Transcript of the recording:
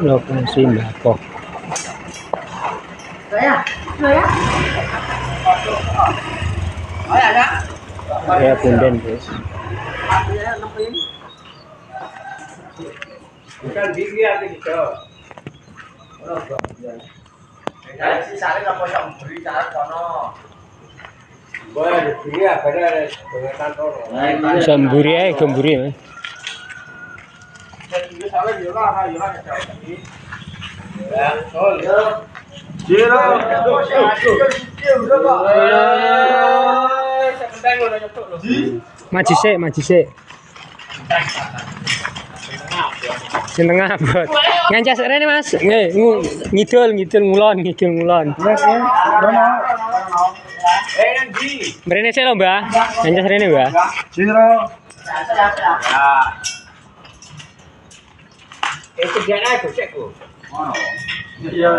Lokasi mbapoh. Ya punden guys. Bukan gigi ada gitu. Ya si sare apa yang beri cara kono. Boleh gigi apa ada dengan kantor. Samburi ae gemburi. Jadi sare yola ya. Ya, tol. Jiro. Maju sik. Sing tengah bot. Ngancas rene Mas. Nggih, ngidul ngulon. Nanti. Mrene sik lho, Mbah. Ngancas rene, Mbah. Jiro. Ya. Kerjaan aku cekku. Iya.